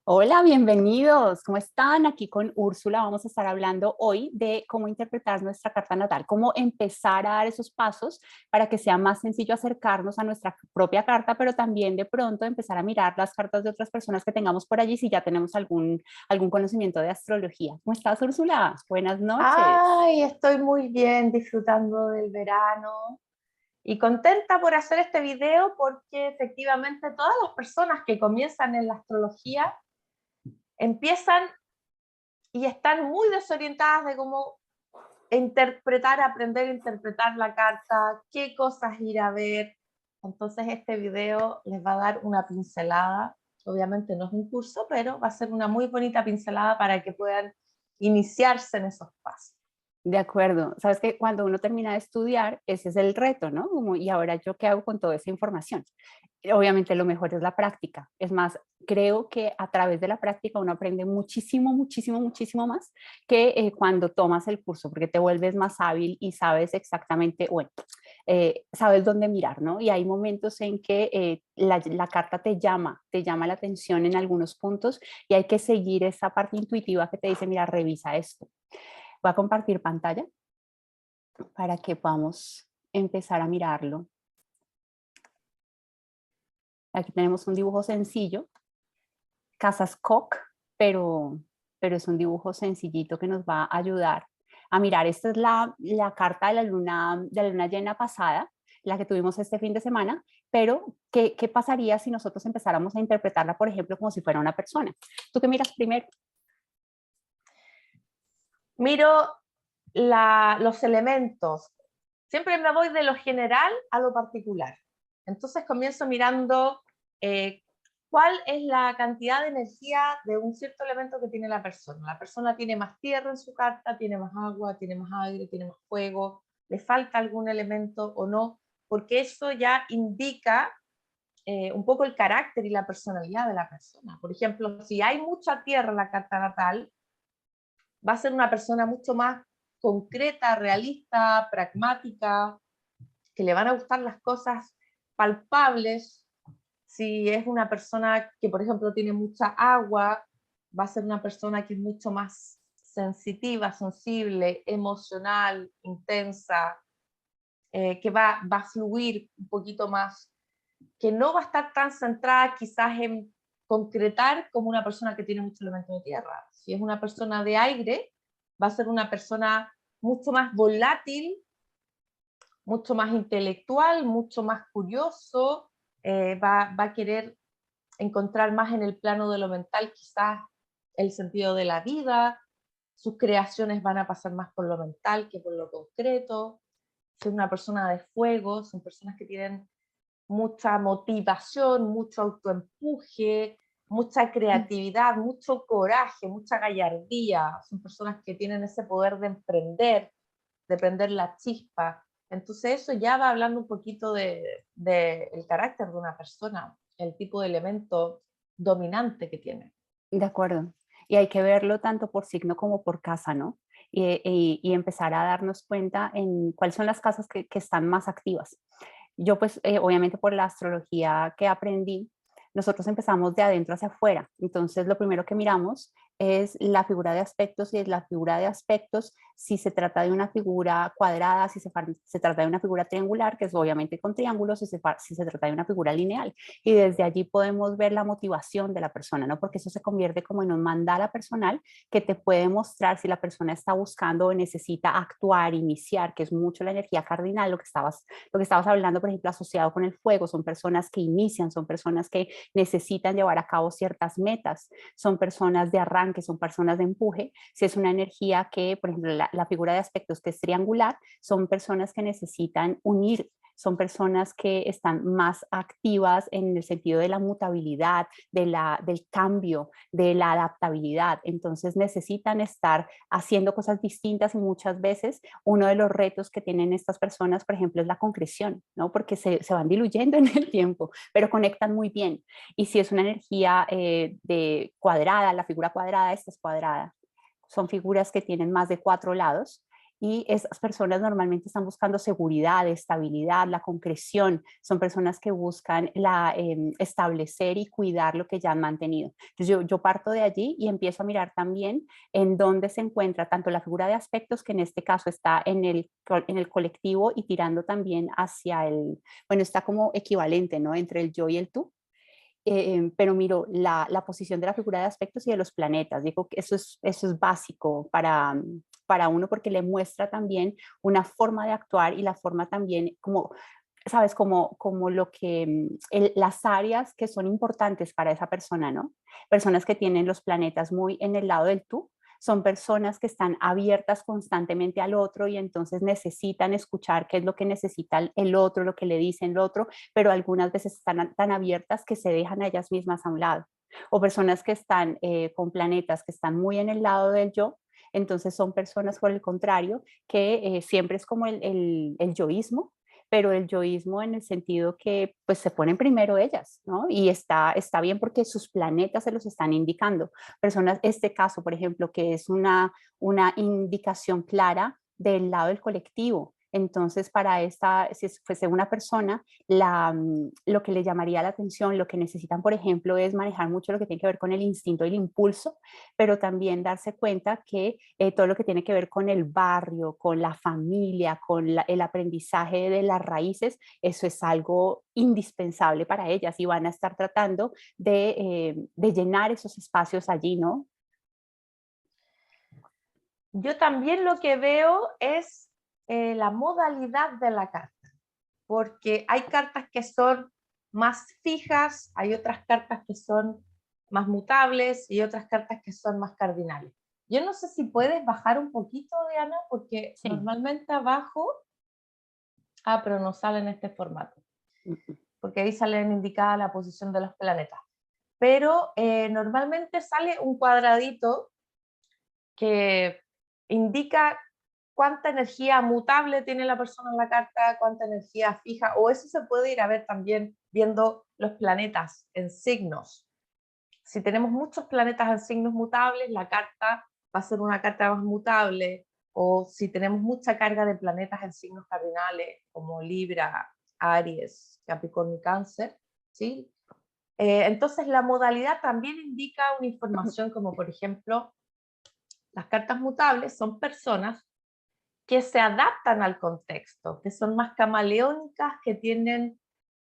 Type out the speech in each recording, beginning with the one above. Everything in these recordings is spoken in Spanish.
Hola, bienvenidos. ¿Cómo están? Aquí con Úrsula vamos a estar hablando hoy de cómo interpretar nuestra carta natal, cómo empezar a dar esos pasos para que sea más sencillo acercarnos a nuestra propia carta, pero también de pronto empezar a mirar las cartas de otras personas que tengamos por allí si ya tenemos algún conocimiento de astrología. ¿Cómo estás, Úrsula? Buenas noches. Ay, estoy muy bien disfrutando del verano y contenta por hacer este video porque efectivamente todas las personas que comienzan en la astrología empiezan y están muy desorientadas de cómo interpretar, aprender a interpretar la carta, qué cosas ir a ver. Entonces este video les va a dar una pincelada. Obviamente no es un curso, pero va a ser una muy bonita pincelada para que puedan iniciarse en esos pasos. De acuerdo. Sabes que cuando uno termina de estudiar, ese es el reto, ¿no? Como, ¿y ahora yo qué hago con toda esa información? Obviamente lo mejor es la práctica. Es más, creo que a través de la práctica uno aprende muchísimo, muchísimo, muchísimo más que cuando tomas el curso, porque te vuelves más hábil y sabes exactamente, bueno, sabes dónde mirar, ¿no? Y hay momentos en que la carta te llama la atención en algunos puntos y hay que seguir esa parte intuitiva que te dice, mira, revisa esto. Voy a compartir pantalla para que podamos empezar a mirarlo. Aquí tenemos un dibujo sencillo, casas Koch, pero, pero es un dibujo sencillito que nos va a ayudar a mirar. Esta es la carta de la luna llena pasada, la que tuvimos este fin de semana, pero ¿qué pasaría si nosotros empezáramos a interpretarla, por ejemplo, como si fuera una persona? ¿Tú qué miras primero? Miro los elementos. Siempre me voy de lo general a lo particular. Entonces comienzo mirando eh, cuál es la cantidad de energía de un cierto elemento que tiene la persona. La persona tiene más tierra en su carta, tiene más agua, tiene más aire, tiene más fuego, le falta algún elemento o no, porque eso ya indica un poco el carácter y la personalidad de la persona. Por ejemplo, si hay mucha tierra en la carta natal, va a ser una persona mucho más concreta, realista, pragmática, que le van a gustar las cosas palpables. Si es una persona que, por ejemplo, tiene mucha agua, va a ser una persona que es mucho más sensitiva, sensible, emocional, intensa, que va a fluir un poquito más, que no va a estar tan centrada quizás en concretar como una persona que tiene mucho elemento de tierra. Si es una persona de aire, va a ser una persona mucho más volátil, mucho más intelectual, mucho más curioso, va a querer encontrar más en el plano de lo mental quizás el sentido de la vida, sus creaciones van a pasar más por lo mental que por lo concreto. Si es una persona de fuego, son personas que tienen mucha motivación, mucho autoempuje, mucha creatividad, mucho coraje, mucha gallardía. Son personas que tienen ese poder de prender la chispa. Entonces eso ya va hablando un poquito de el carácter de una persona, el tipo de elemento dominante que tiene. De acuerdo. Y hay que verlo tanto por signo como por casa, ¿no? Y empezar a darnos cuenta en cuáles son las casas que están más activas. Yo pues obviamente por la astrología que aprendí, nosotros empezamos de adentro hacia afuera. Entonces lo primero que miramos es la figura de aspectos y es la figura de aspectos si se trata de una figura cuadrada, si se trata de una figura triangular, que es obviamente con triángulos, si se trata de una figura lineal. Y desde allí podemos ver la motivación de la persona, ¿no? Porque eso se convierte como en un mandala personal que te puede mostrar si la persona está buscando o necesita actuar, iniciar, que es mucho la energía cardinal, lo que estabas hablando, por ejemplo, asociado con el fuego, son personas que inician, son personas que necesitan llevar a cabo ciertas metas, son personas de arranque, son personas de empuje. Si es una energía que, por ejemplo, la figura de aspectos que es triangular, son personas que necesitan unir, son personas que están más activas en el sentido de la mutabilidad, del cambio, de la adaptabilidad. Entonces necesitan estar haciendo cosas distintas y muchas veces uno de los retos que tienen estas personas, por ejemplo, es la concreción, ¿no? Porque se van diluyendo en el tiempo, pero conectan muy bien. Y si es una energía de cuadrada, la figura cuadrada, esta es cuadrada. Son figuras que tienen más de 4 lados Y esas personas normalmente están buscando seguridad, estabilidad, la concreción. Son personas que buscan establecer y cuidar lo que ya han mantenido. Entonces yo parto de allí y empiezo a mirar también en dónde se encuentra tanto la figura de aspectos, que en este caso está en el colectivo y tirando también hacia bueno, está como equivalente, ¿no? Entre el yo y el tú. Pero miro la posición de la figura de aspectos y de los planetas. Digo que eso es básico para uno porque le muestra también una forma de actuar y la forma también como, ¿sabes? Como lo que, las áreas que son importantes para esa persona, ¿no? Personas que tienen los planetas muy en el lado del tú, son personas que están abiertas constantemente al otro y entonces necesitan escuchar qué es lo que necesita el otro, lo que le dicen el otro, pero algunas veces están tan abiertas que se dejan a ellas mismas a un lado. O personas que están con planetas que están muy en el lado del yo, entonces son personas por el contrario que siempre es como el yoísmo, pero el yoísmo en el sentido que pues se ponen primero ellas, ¿no? Y está bien porque sus planetas se los están indicando. Personas, este caso, por ejemplo, que es una indicación clara del lado del colectivo. Entonces, para esta, si fuese una persona, lo que le llamaría la atención, lo que necesitan, por ejemplo, es manejar mucho lo que tiene que ver con el instinto y el impulso, pero también darse cuenta que todo lo que tiene que ver con el barrio, con la familia, con el aprendizaje de las raíces, eso es algo indispensable para ellas y van a estar tratando de llenar esos espacios allí, ¿no? Yo también lo que veo es la modalidad de la carta, porque hay cartas que son más fijas, hay otras cartas que son más mutables y otras cartas que son más cardinales. Yo no sé si puedes bajar un poquito, Diana, porque Sí. normalmente abajo, pero no sale en este formato, Ujú. porque ahí salen indicada la posición de los planetas. Pero normalmente sale un cuadradito que indica cuánta energía mutable tiene la persona en la carta, cuánta energía fija, o eso se puede ir a ver también viendo los planetas en signos. Si tenemos muchos planetas en signos mutables, la carta va a ser una carta más mutable, o si tenemos mucha carga de planetas en signos cardinales, como Libra, Aries, Capricornio y Cáncer, ¿sí? Entonces la modalidad también indica una información como por ejemplo, las cartas mutables son personas que se adaptan al contexto, que son más camaleónicas, que tienen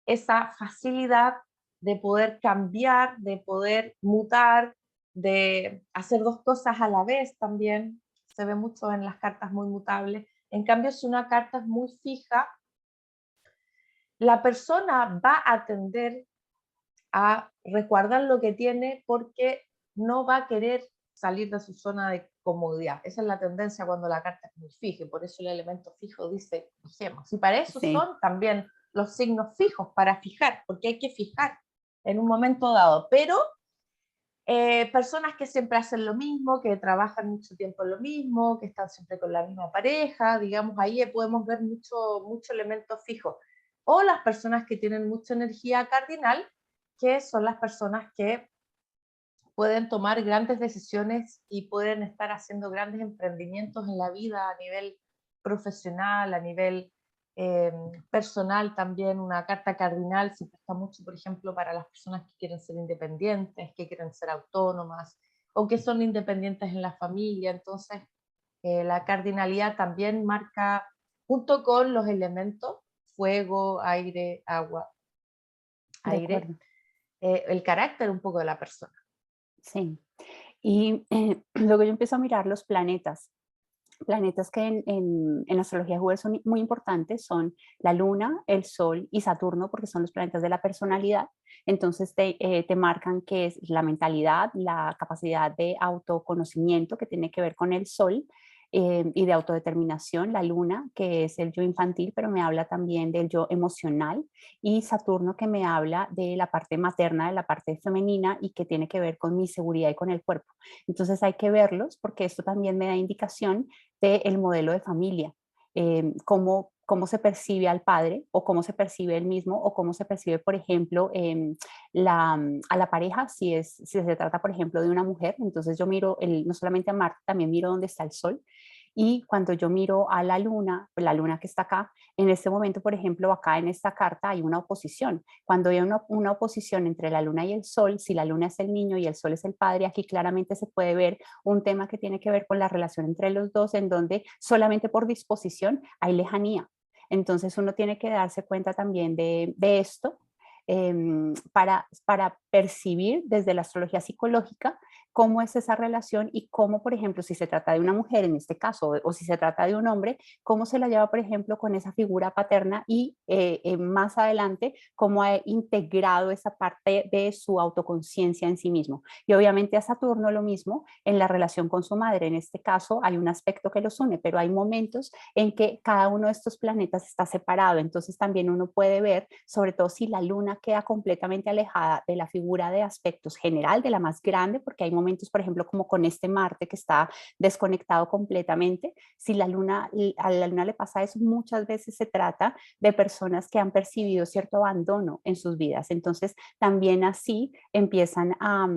esa facilidad de poder cambiar, de poder mutar, de hacer dos cosas a la vez también. Se ve mucho en las cartas muy mutables. En cambio, si una carta es muy fija, la persona va a tender a resguardar lo que tiene porque no va a querer salir de su zona de comodidad. Esa es la tendencia cuando la carta es muy fija, y por eso el elemento fijo dice fijemos. Y para eso Sí. son también los signos fijos, para fijar, porque hay que fijar en un momento dado. Pero personas que siempre hacen lo mismo, que trabajan mucho tiempo en lo mismo, que están siempre con la misma pareja, digamos, ahí podemos ver mucho elemento fijo. O las personas que tienen mucha energía cardinal, que son las personas que pueden tomar grandes decisiones y pueden estar haciendo grandes emprendimientos en la vida a nivel profesional, a nivel eh, personal también. Una carta cardinal se presta mucho, por ejemplo, para las personas que quieren ser independientes, que quieren ser autónomas o que son independientes en la familia. Entonces, la cardinalidad también marca, junto con los elementos, fuego, aire, agua, De aire, acuerdo. el carácter un poco de la persona. Sí. Y luego yo empiezo a mirar los planetas. Planetas que en astrología juvenil son muy importantes son la Luna, el Sol y Saturno, porque son los planetas de la personalidad. Entonces te marcan qué es la mentalidad, la capacidad de autoconocimiento que tiene que ver con el Sol, y de autodeterminación, la Luna, que es el yo infantil, pero me habla también del yo emocional, y Saturno, que me habla de la parte materna, de la parte femenina y que tiene que ver con mi seguridad y con el cuerpo. Entonces hay que verlos porque esto también me da indicación del modelo de familia, cómo se percibe al padre o cómo se percibe él mismo o cómo se percibe, por ejemplo, a la pareja, si se trata, por ejemplo, de una mujer. Entonces yo miro no solamente a Marte, también miro dónde está el Sol Y cuando yo miro a la luna que está acá, en este momento, por ejemplo, acá en esta carta hay una oposición. Cuando hay una oposición entre la luna y el sol, si la luna es el niño y el sol es el padre, aquí claramente se puede ver un tema que tiene que ver con la relación entre los dos, en donde solamente por disposición hay lejanía. Entonces uno tiene que darse cuenta también de esto, para percibir desde la astrología psicológica cómo es esa relación y cómo, por ejemplo, si se trata de una mujer en este caso o si se trata de un hombre, cómo se la lleva, por ejemplo, con esa figura paterna y más adelante cómo ha integrado esa parte de su autoconciencia en sí mismo. Y obviamente a Saturno lo mismo en la relación con su madre. En este caso hay un aspecto que los une, pero hay momentos en que cada uno de estos planetas está separado. Entonces también uno puede ver, sobre todo si la luna queda completamente alejada de la figura de aspectos general, de la más grande, porque hay momentos, por ejemplo, como con este Marte que está desconectado completamente. Si la luna, a la luna le pasa eso, muchas veces se trata de personas que han percibido cierto abandono en sus vidas. Entonces también así empiezan a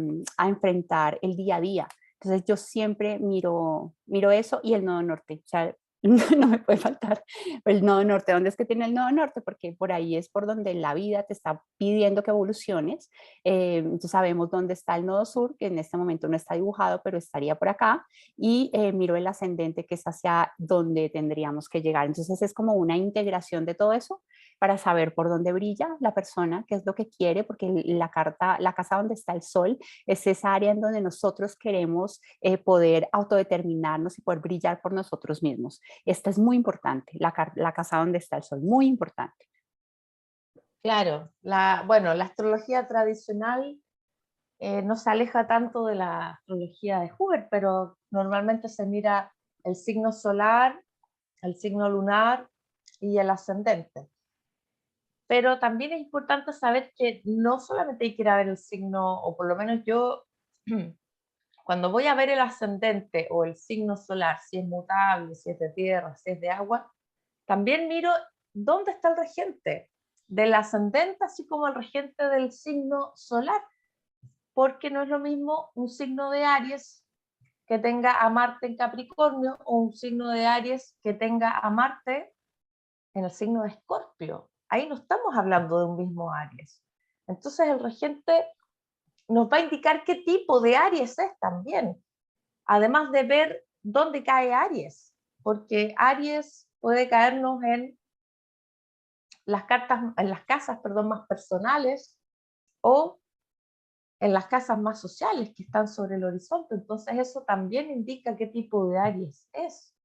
enfrentar el día a día. Entonces yo siempre miro eso y el nodo norte. O sea, no me puede faltar el nodo norte. ¿Dónde es que tiene el nodo norte? Porque por ahí es por donde la vida te está pidiendo que evoluciones. Entonces sabemos dónde está el nodo sur, que en este momento no está dibujado, pero estaría por acá. Y miro el ascendente, que es hacia donde tendríamos que llegar. Entonces es como una integración de todo eso para saber por dónde brilla la persona, qué es lo que quiere, porque la carta, la casa donde está el sol, es esa área en donde nosotros queremos poder autodeterminarnos y poder brillar por nosotros mismos. Esta es muy importante, la casa donde está el sol, muy importante. Claro, bueno, la astrología tradicional no se aleja tanto de la astrología de Huber, pero normalmente se mira el signo solar, el signo lunar y el ascendente. Pero también es importante saber que no solamente hay que ir a ver el signo, o por lo menos yo, cuando voy a ver el ascendente o el signo solar, si es mutable, si es de tierra, si es de agua, también miro dónde está el regente del ascendente, así como el regente del signo solar, porque no es lo mismo un signo de Aries que tenga a Marte en Capricornio o un signo de Aries que tenga a Marte en el signo de Escorpio. Ahí no estamos hablando de un mismo Aries. Entonces el regente nos va a indicar qué tipo de Aries es también, además de ver dónde cae Aries, porque Aries puede caernos en en las casas, perdón, más personales o en las casas más sociales que están sobre el horizonte. Entonces eso también indica qué tipo de Aries es,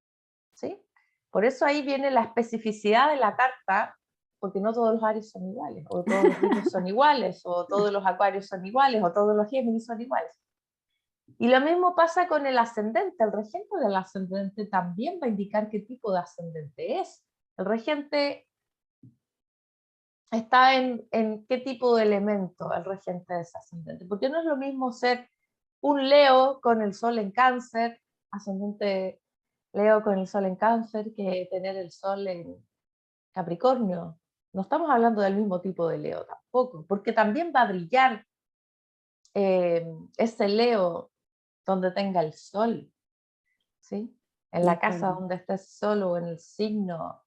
¿sí? Por eso ahí viene la especificidad de la carta, porque no todos los Aries son iguales, o todos los Libres son iguales, o todos los Acuarios son iguales, o todos los Géminis son iguales. Y lo mismo pasa con el ascendente. El regente del ascendente también va a indicar qué tipo de ascendente es. El regente está en qué tipo de elemento el regente de ese ascendente. Porque no es lo mismo ser un Leo con el sol en Cáncer, ascendente Leo con el sol en Cáncer, que tener el sol en Capricornio. No estamos hablando del mismo tipo de Leo tampoco, porque también va a brillar ese Leo donde tenga el sol, ¿sí? En De la casa acuerdo. donde esté solo o en el signo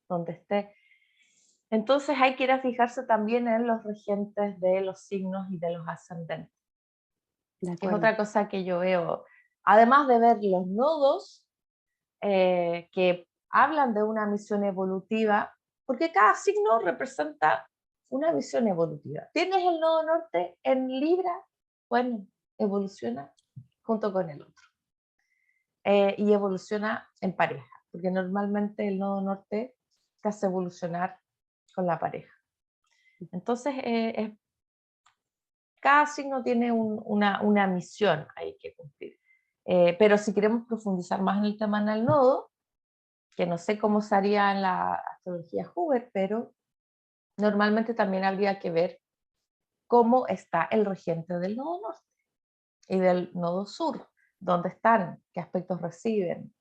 donde esté. Entonces hay que ir a fijarse también en los regentes de los signos y de los ascendentes, De que es acuerdo. otra cosa que yo veo. Además de ver los nodos que hablan de una misión evolutiva, porque cada signo representa una misión evolutiva. Tienes el nodo norte en Libra, bueno, evoluciona junto con el otro. Y evoluciona en pareja, porque normalmente el nodo norte te hace evolucionar con la pareja. Entonces, cada signo tiene una misión ahí que cumplir. Pero si queremos profundizar más en el tema del nodo, que no sé cómo se haría en la astrología Huber, pero normalmente también habría que ver cómo está el regente del nodo norte y del nodo sur, dónde están, qué aspectos reciben.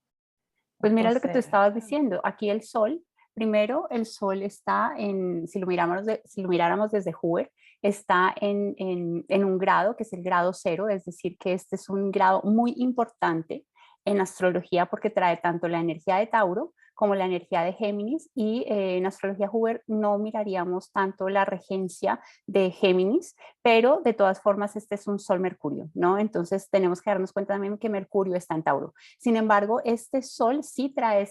Pues mira lo que tú Entonces, estabas diciendo. Aquí el sol, primero el sol está en, si lo miráramos desde Hoover, está en un grado que es el grado cero, es decir, que este es un grado muy importante en astrología porque trae tanto la energía de Tauro como la energía de Géminis y en astrología Huber no miraríamos tanto la regencia de Géminis, pero de todas formas este es un Sol-Mercurio, ¿no? Entonces tenemos que darnos cuenta también que Mercurio está en Tauro. Sin embargo, este Sol sí trae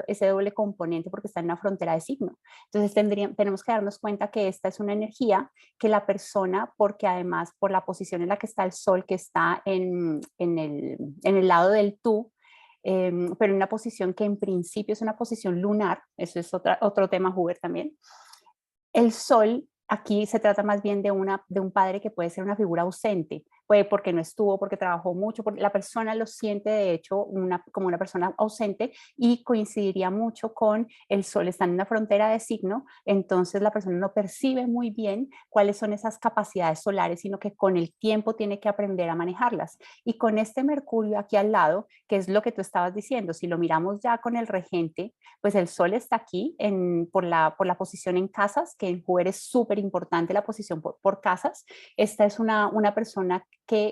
ese doble componente porque está en una frontera de signo. Entonces tenemos que darnos cuenta que esta es una energía que la persona, porque además por la posición en la que está el Sol, que está en el lado del tú, pero en una posición que en principio es una posición lunar, eso es otro tema Huber también. El sol aquí se trata más bien de un padre que puede ser una figura ausente, puede porque no estuvo, porque trabajó mucho, porque la persona lo siente de hecho como una persona ausente y coincidiría mucho con el sol, está en una frontera de signo, entonces la persona no percibe muy bien cuáles son esas capacidades solares, sino que con el tiempo tiene que aprender a manejarlas. Y con este Mercurio aquí al lado, que es lo que tú estabas diciendo, si lo miramos ya con el regente, pues el sol está aquí por la posición en casas, que en Huber es súper importante la posición por casas. Esta es una persona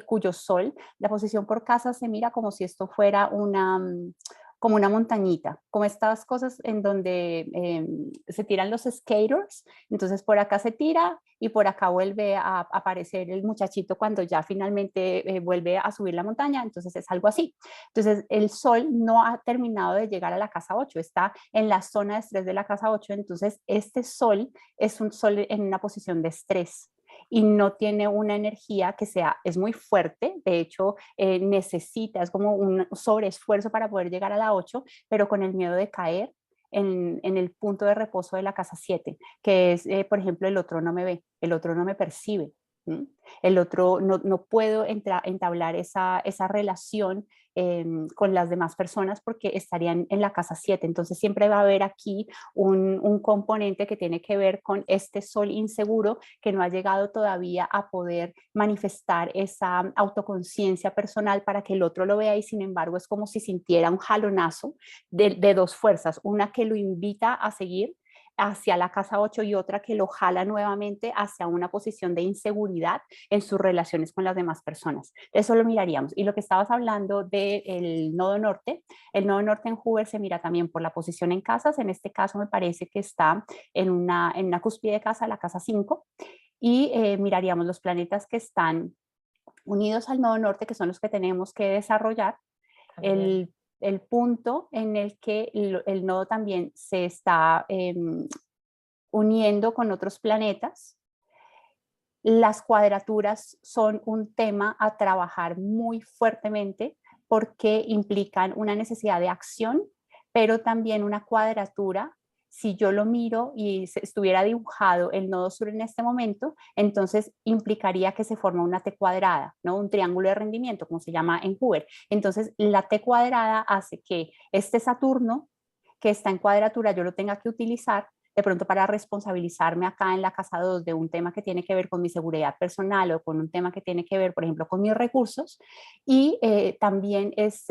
cuyo sol, la posición por casas se mira como si esto fuera como una montañita, como estas cosas en donde se tiran los skaters, entonces por acá se tira y por acá vuelve a aparecer el muchachito cuando ya finalmente vuelve a subir la montaña, entonces es algo así. Entonces el sol no ha terminado de llegar a la casa 8, está en la zona de estrés de la casa 8, entonces este sol es un sol en una posición de estrés y no tiene una energía que es muy fuerte, de hecho necesita, es como un sobreesfuerzo para poder llegar a la 8, pero con el miedo de caer en el punto de reposo de la casa 7, que es, por ejemplo, el otro no me ve, el otro no me percibe. ¿Sí? El otro no puedo entablar esa relación con las demás personas porque estarían en la casa 7. Entonces siempre va a haber aquí un componente que tiene que ver con este sol inseguro que no ha llegado todavía a poder manifestar esa autoconciencia personal para que el otro lo vea y sin embargo es como si sintiera un jalonazo de dos fuerzas, una que lo invita a seguir hacia la casa 8 y otra que lo jala nuevamente hacia una posición de inseguridad en sus relaciones con las demás personas. Eso lo miraríamos. Y lo que estabas hablando del nodo norte, el nodo norte en Huber se mira también por la posición en casas, en este caso me parece que está en una cúspide de casa, la casa 5, y miraríamos los planetas que están unidos al nodo norte, que son los que tenemos que desarrollar, el punto en el que el nodo también se está uniendo con otros planetas. Las cuadraturas son un tema a trabajar muy fuertemente porque implican una necesidad de acción, pero también una cuadratura. Si yo lo miro y estuviera dibujado el nodo sur en este momento, entonces implicaría que se forma una T cuadrada, ¿no? Un triángulo de rendimiento, como se llama en Huber. Entonces, la T cuadrada hace que este Saturno, que está en cuadratura, yo lo tenga que utilizar de pronto para responsabilizarme acá en la casa 2 de un tema que tiene que ver con mi seguridad personal o con un tema que tiene que ver, por ejemplo, con mis recursos. Y también es,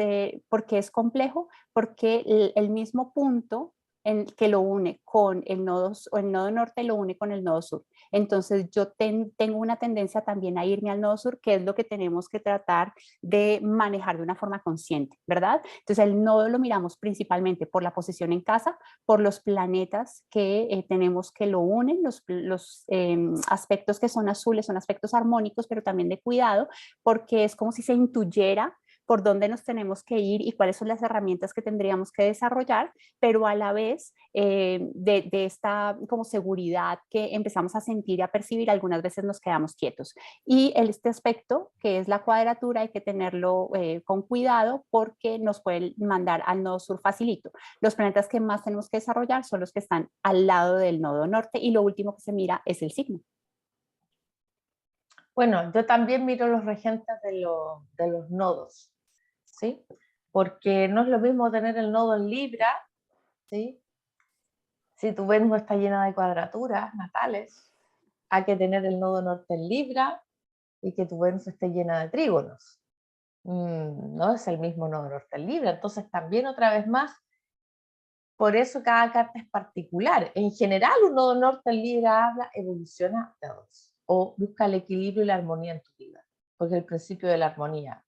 porque es complejo, porque el mismo punto que lo une con el nodo norte lo une con el nodo sur. Entonces yo tengo una tendencia también a irme al nodo sur, que es lo que tenemos que tratar de manejar de una forma consciente, ¿verdad? Entonces el nodo lo miramos principalmente por la posición en casa, por los planetas que tenemos que lo unen, los aspectos que son azules son aspectos armónicos, pero también de cuidado, porque es como si se intuyera por dónde nos tenemos que ir y cuáles son las herramientas que tendríamos que desarrollar, pero a la vez de esta como seguridad que empezamos a sentir y a percibir, algunas veces nos quedamos quietos. Y este aspecto, que es la cuadratura, hay que tenerlo con cuidado porque nos puede mandar al nodo sur facilito. Los planetas que más tenemos que desarrollar son los que están al lado del nodo norte y lo último que se mira es el signo. Bueno, yo también miro los regentes de los nodos, ¿sí? Porque no es lo mismo tener el nodo en Libra, ¿sí? Si tu Venus está llena de cuadraturas natales, a que tener el nodo norte en Libra y que tu Venus esté llena de trígonos. No es el mismo nodo norte en Libra, entonces también otra vez más, por eso cada carta es particular. En general, un nodo norte en Libra habla, evoluciona o busca el equilibrio y la armonía en tu vida, porque es el principio de la armonía.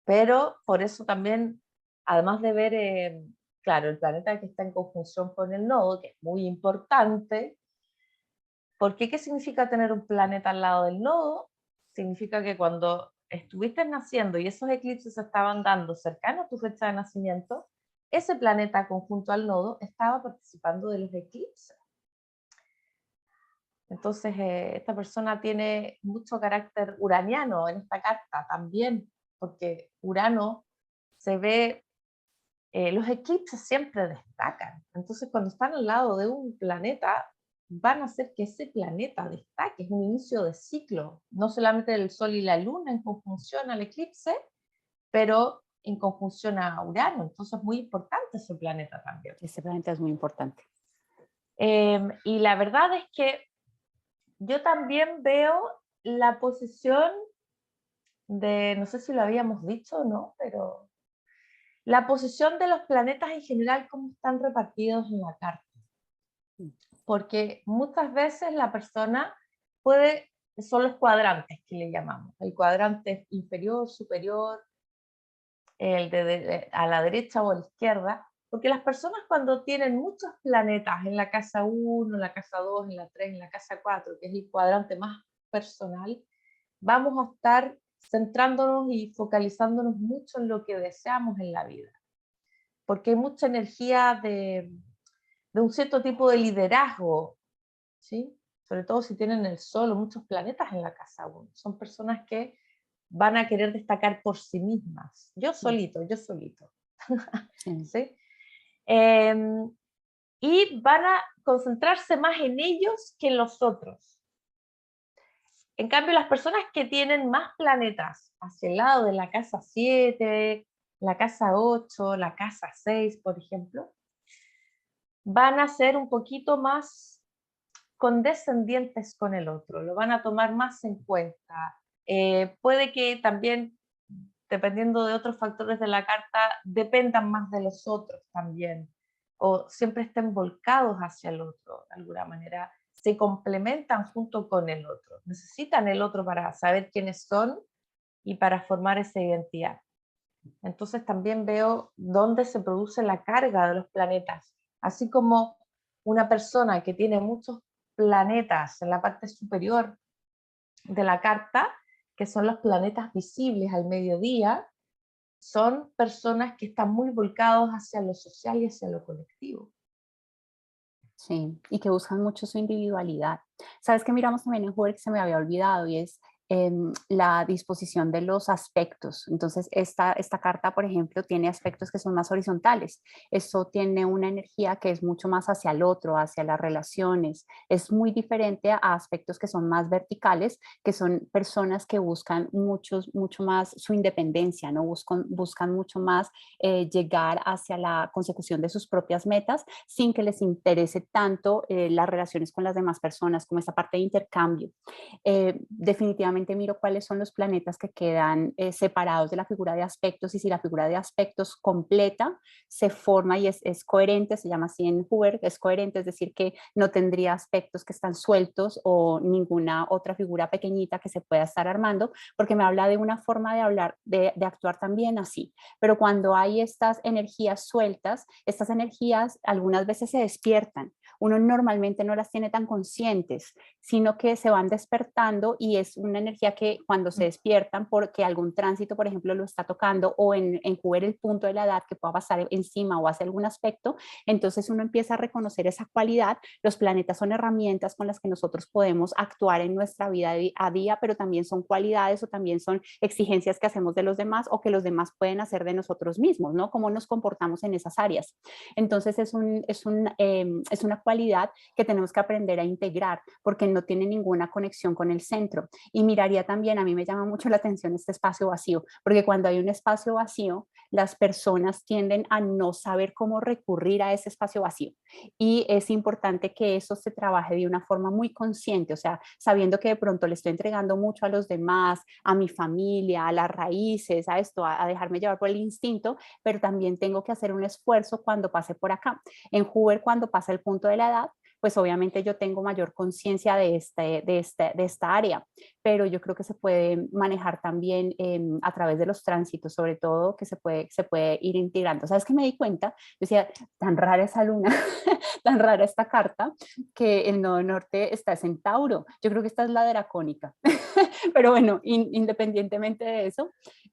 Pero por eso también, además de ver, claro, el planeta que está en conjunción con el nodo, que es muy importante, porque ¿qué significa tener un planeta al lado del nodo? Significa que cuando estuviste naciendo y esos eclipses se estaban dando cercano a tu fecha de nacimiento, ese planeta conjunto al nodo estaba participando de los eclipses. Entonces, esta persona tiene mucho carácter uraniano en esta carta también, porque Urano se ve, los eclipses siempre destacan. Entonces, cuando están al lado de un planeta, van a hacer que ese planeta destaque, es un inicio de ciclo, no solamente el Sol y la Luna en conjunción al eclipse, pero en conjunción a Urano. Entonces, es muy importante ese planeta también. Ese planeta es muy importante. Y la verdad es que yo también veo la posición de, no sé si lo habíamos dicho o no, pero la posición de los planetas en general, cómo están repartidos en la carta. Porque muchas veces la persona puede, son los cuadrantes que le llamamos, el cuadrante inferior, superior, el a la derecha o a la izquierda, porque las personas cuando tienen muchos planetas en la casa 1, en la casa 2, en la 3, en la casa 4, que es el cuadrante más personal, vamos a estar centrándonos y focalizándonos mucho en lo que deseamos en la vida, porque hay mucha energía de un cierto tipo de liderazgo, ¿sí? Sobre todo si tienen el Sol o muchos planetas en la casa 1. Son personas que van a querer destacar por sí mismas. Yo solito. Sí. ¿Sí? Y van a concentrarse más en ellos que en los otros. En cambio, las personas que tienen más planetas hacia el lado de la casa 7, la casa 8, la casa 6, por ejemplo, van a ser un poquito más condescendientes con el otro, lo van a tomar más en cuenta. Puede que también, dependiendo de otros factores de la carta, dependan más de los otros también, o siempre estén volcados hacia el otro, de alguna manera, se complementan junto con el otro, necesitan el otro para saber quiénes son y para formar esa identidad. Entonces también veo dónde se produce la carga de los planetas, así como una persona que tiene muchos planetas en la parte superior de la carta, que son los planetas visibles al mediodía, son personas que están muy volcados hacia lo social y hacia lo colectivo. Sí, y que buscan mucho su individualidad. ¿Sabes qué miramos también en Hubert que se me había olvidado? Y es la disposición de los aspectos. Entonces, esta carta, por ejemplo, tiene aspectos que son más horizontales. Esto tiene una energía que es mucho más hacia el otro, hacia las relaciones. Es muy diferente a aspectos que son más verticales, que son personas que buscan mucho más su independencia, ¿no? Buscan mucho más llegar hacia la consecución de sus propias metas sin que les interese tanto las relaciones con las demás personas, como esta parte de intercambio. Definitivamente miro cuáles son los planetas que quedan separados de la figura de aspectos, y si la figura de aspectos completa se forma y es coherente, se llama así en Hubert, es coherente, es decir, que no tendría aspectos que están sueltos o ninguna otra figura pequeñita que se pueda estar armando, porque me habla de una forma de hablar, de actuar también así. Pero cuando hay estas energías sueltas, estas energías algunas veces se despiertan. Uno normalmente no las tiene tan conscientes, sino que se van despertando, y es una energía que cuando se despiertan porque algún tránsito, por ejemplo, lo está tocando, o en cubrir el punto de la edad que pueda pasar encima o hacia algún aspecto, entonces uno empieza a reconocer esa cualidad. Los planetas son herramientas con las que nosotros podemos actuar en nuestra vida a día, pero también son cualidades o también son exigencias que hacemos de los demás o que los demás pueden hacer de nosotros mismos, ¿no? Cómo nos comportamos en esas áreas. Entonces es una cualidad que tenemos que aprender a integrar, porque no tiene ninguna conexión con el centro. Y miraría también, a mí me llama mucho la atención este espacio vacío, porque cuando hay un espacio vacío, las personas tienden a no saber cómo recurrir a ese espacio vacío. Y es importante que eso se trabaje de una forma muy consciente, o sea, sabiendo que de pronto le estoy entregando mucho a los demás, a mi familia, a las raíces, a esto, a dejarme llevar por el instinto, pero también tengo que hacer un esfuerzo cuando pase por acá. En Hoover, cuando pasa el punto de la edad, pues obviamente yo tengo mayor conciencia de esta área, pero yo creo que se puede manejar también a través de los tránsitos, sobre todo que se puede ir integrando. ¿Sabes qué me di cuenta? Yo decía, tan rara esa luna, tan rara esta carta, que el nodo norte está en Tauro. Yo creo que esta es la dracónica. Pero bueno, independientemente de eso,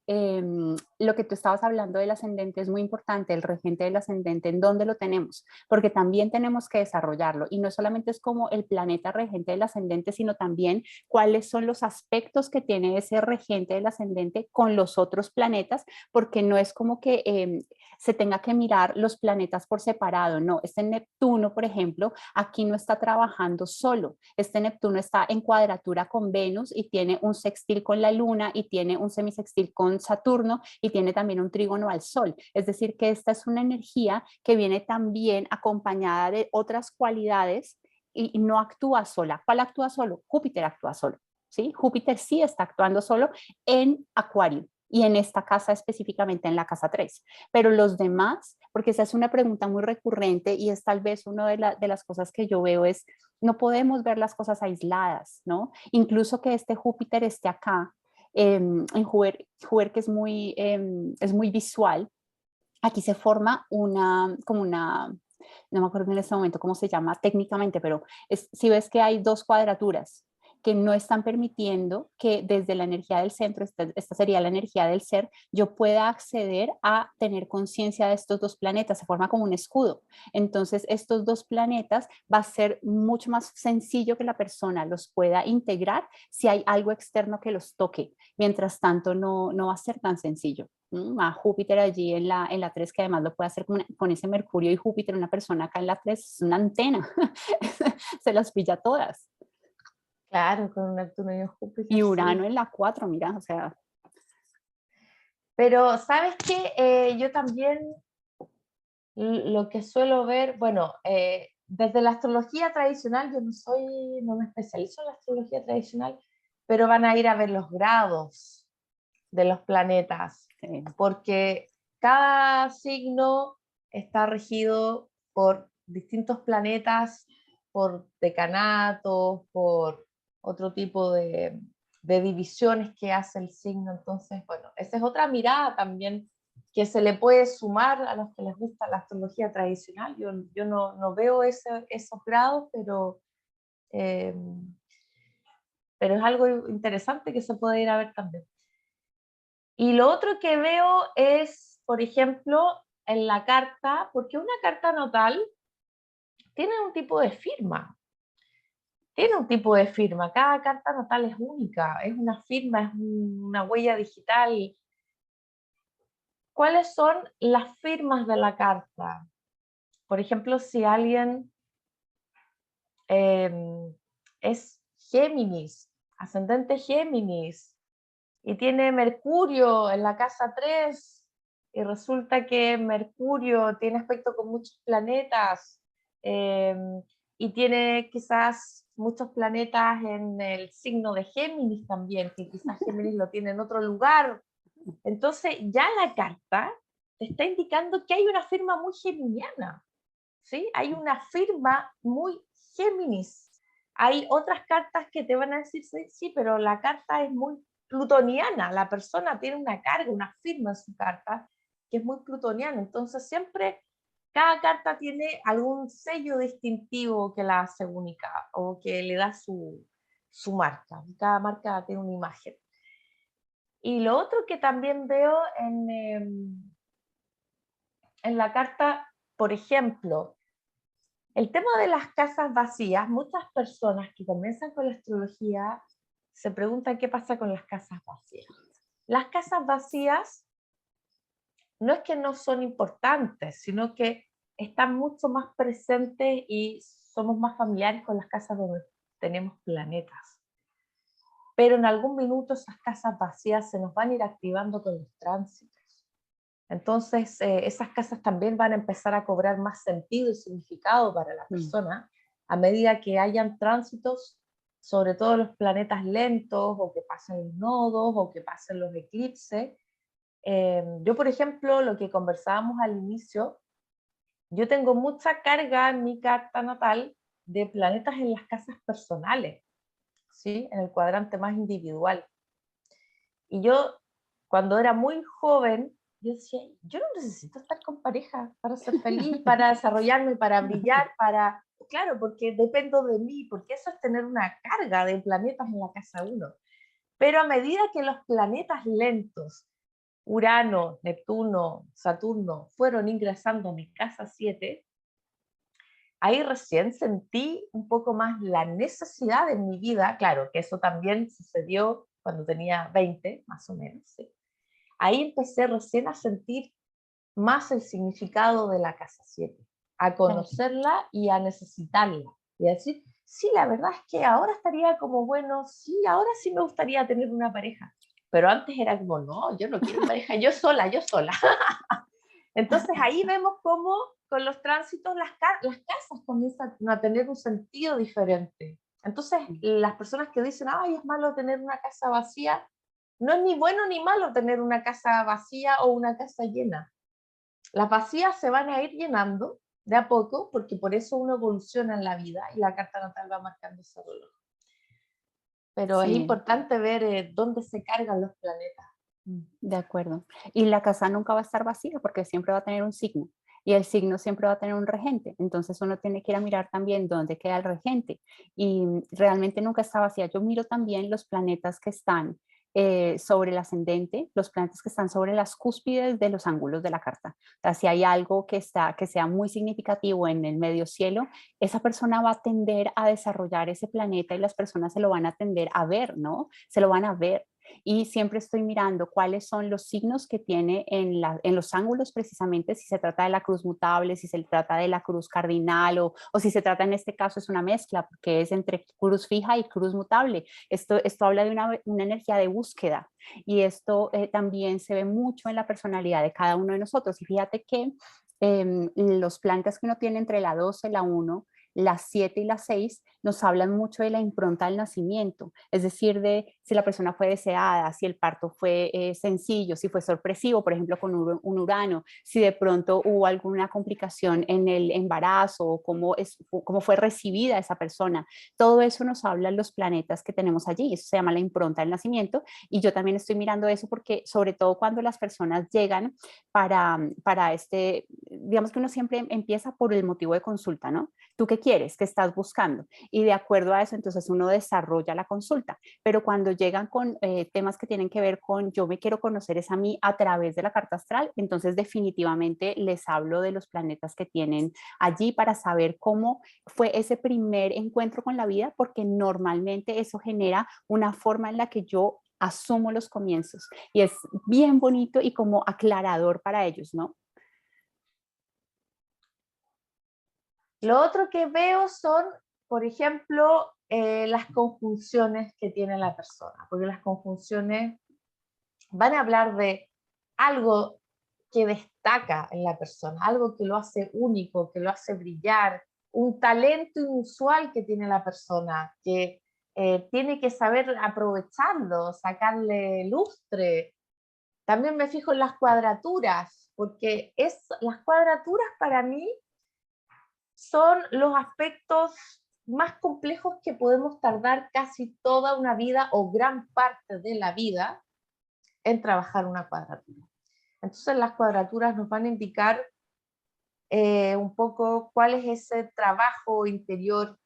lo que tú estabas hablando del ascendente es muy importante, el regente del ascendente, ¿en dónde lo tenemos? Porque también tenemos que desarrollarlo y no solamente es como el planeta regente del ascendente, sino también cuáles son los aspectos que tiene ese regente del ascendente con los otros planetas, porque no es como que se tenga que mirar los planetas por separado, no, este Neptuno, por ejemplo, aquí no está trabajando solo, este Neptuno está en cuadratura con Venus y tiene un sextil con la Luna y tiene un semisextil con Saturno y tiene también un trígono al Sol, es decir que esta es una energía que viene también acompañada de otras cualidades y no actúa sola. ¿Cuál actúa solo? Júpiter actúa solo, ¿sí? Júpiter sí está actuando solo en Acuario y en esta casa específicamente en la casa 3, pero los demás, porque esa es una pregunta muy recurrente y es tal vez una de las cosas que yo veo es, no podemos ver las cosas aisladas, ¿no? Incluso que este Júpiter esté acá, en Juber que es muy visual, aquí se forma como una, no me acuerdo en este momento cómo se llama técnicamente, pero si ves que hay dos cuadraturas que no están permitiendo que desde la energía del centro, esta sería la energía del ser, yo pueda acceder a tener conciencia de estos dos planetas, se forma como un escudo. Entonces, estos dos planetas va a ser mucho más sencillo que la persona los pueda integrar si hay algo externo que los toque. Mientras tanto, no va a ser tan sencillo. A Júpiter allí en la 3 que además lo puede hacer con ese Mercurio y Júpiter, una persona acá en la 3 es una antena, se las pilla todas. Claro, con Neptuno y Júpiter, Y Urano sí. en la 4 mira, o sea. Pero, ¿sabes qué? Yo también lo que suelo ver, bueno, desde la astrología tradicional, yo no me especializo en la astrología tradicional, pero van a ir a ver los grados de los planetas, porque cada signo está regido por distintos planetas, por decanatos, por otro tipo de divisiones que hace el signo. Entonces, bueno, esa es otra mirada también que se le puede sumar a los que les gusta la astrología tradicional. Yo no veo esos grados, eh, pero es algo interesante que se puede ir a ver también. Y lo otro que veo es, por ejemplo, en la carta, porque una carta natal tiene un tipo de firma. Tiene un tipo de firma. Cada carta natal es única, es una firma, es una huella digital. ¿Cuáles son las firmas de la carta? Por ejemplo, si alguien es Géminis, ascendente Géminis, y tiene Mercurio en la casa 3 y resulta que Mercurio tiene aspecto con muchos planetas, eh, y tiene quizás muchos planetas en el signo de Géminis también, que quizás Géminis lo tiene en otro lugar. Entonces ya la carta te está indicando que hay una firma muy geminiana, ¿sí? Hay una firma muy Géminis. Hay otras cartas que te van a decir, sí, sí, pero la carta es muy plutoniana, la persona tiene una carga, una firma en su carta que es muy plutoniana, entonces siempre cada carta tiene algún sello distintivo que la hace única o que le da su marca, cada marca tiene una imagen. Y lo otro que también veo en la carta, por ejemplo, el tema de las casas vacías, muchas personas que comienzan con la astrología se preguntan qué pasa con las casas vacías. Las casas vacías no es que no son importantes, sino que están mucho más presentes y somos más familiares con las casas donde tenemos planetas. Pero en algún minuto esas casas vacías se nos van a ir activando con los tránsitos. Entonces, esas casas también van a empezar a cobrar más sentido y significado para la persona a medida que hayan tránsitos, sobre todo los planetas lentos, o que pasen los nodos, o que pasen los eclipses. Yo, por ejemplo, lo que conversábamos al inicio, yo tengo mucha carga en mi carta natal de planetas en las casas personales, ¿sí? En el cuadrante más individual. Y yo, cuando era muy joven, yo decía, yo no necesito estar con pareja para ser feliz, para desarrollarme, para brillar, para... Claro, porque dependo de mí, porque eso es tener una carga de planetas en la casa 1. Pero a medida que los planetas lentos, Urano, Neptuno, Saturno, fueron ingresando a mi casa 7, ahí recién sentí un poco más la necesidad en mi vida, claro, que eso también sucedió cuando tenía 20, más o menos, ¿sí? Ahí empecé recién a sentir más el significado de la casa 7, a Claro. conocerla y a necesitarla, y a decir, sí, la verdad es que ahora estaría como, bueno, sí, ahora sí me gustaría tener una pareja, pero antes era como, no, yo no quiero pareja, yo sola, yo sola. Entonces ahí vemos cómo con los tránsitos las casas comienzan a tener un sentido diferente. Entonces las personas que dicen, ay, es malo tener una casa vacía, no es ni bueno ni malo tener una casa vacía o una casa llena. Las vacías se van a ir llenando de a poco, porque por eso uno evoluciona en la vida y la carta natal va marcando ese reloj. Pero es Sí, importante ver dónde se cargan los planetas. de acuerdo. Y la casa nunca va a estar vacía porque siempre va a tener un signo. Y el signo siempre va a tener un regente. Entonces uno tiene que ir a mirar también dónde queda el regente. Y realmente nunca está vacía. Yo miro también los planetas que están sobre el ascendente, los planetas que están sobre las cúspides de los ángulos de la carta. O sea, si hay algo que sea muy significativo en el medio cielo, esa persona va a tender a desarrollar ese planeta y las personas se lo van a tender a ver, ¿no? Se lo van a ver. Y siempre estoy mirando cuáles son los signos que tiene en los ángulos precisamente, si se trata de la cruz mutable, si se trata de la cruz cardinal o si se trata en este caso es una mezcla, porque es entre cruz fija y cruz mutable. Esto habla de una energía de búsqueda y esto también se ve mucho en la personalidad de cada uno de nosotros. Y fíjate que los planetas que uno tiene entre la 12, la 1, las 7 y las 6 nos hablan mucho de la impronta del nacimiento, es decir, de si la persona fue deseada, si el parto fue sencillo, si fue sorpresivo, por ejemplo, con un Urano, si de pronto hubo alguna complicación en el embarazo, o cómo fue recibida esa persona. Todo eso nos hablan los planetas que tenemos allí, eso se llama la impronta del nacimiento, y yo también estoy mirando eso porque sobre todo cuando las personas llegan para digamos que uno siempre empieza por el motivo de consulta, ¿no? ¿Tú qué quieres? ¿Qué estás buscando? Y de acuerdo a eso, entonces uno desarrolla la consulta. Pero cuando llegan con temas que tienen que ver con yo me quiero conocer es a mí a través de la carta astral, entonces definitivamente les hablo de los planetas que tienen allí para saber cómo fue ese primer encuentro con la vida, porque normalmente eso genera una forma en la que yo asumo los comienzos y es bien bonito y como aclarador para ellos, ¿no? Lo otro que veo son, por ejemplo, las conjunciones que tiene la persona, porque las conjunciones van a hablar de algo que destaca en la persona, algo que lo hace único, que lo hace brillar, un talento inusual que tiene la persona, que tiene que saber aprovecharlo, sacarle lustre. También me fijo en las cuadraturas, porque las cuadraturas para mí son los aspectos más complejos que podemos tardar casi toda una vida o gran parte de la vida en trabajar una cuadratura. Entonces las cuadraturas nos van a indicar un poco cuál es ese trabajo interior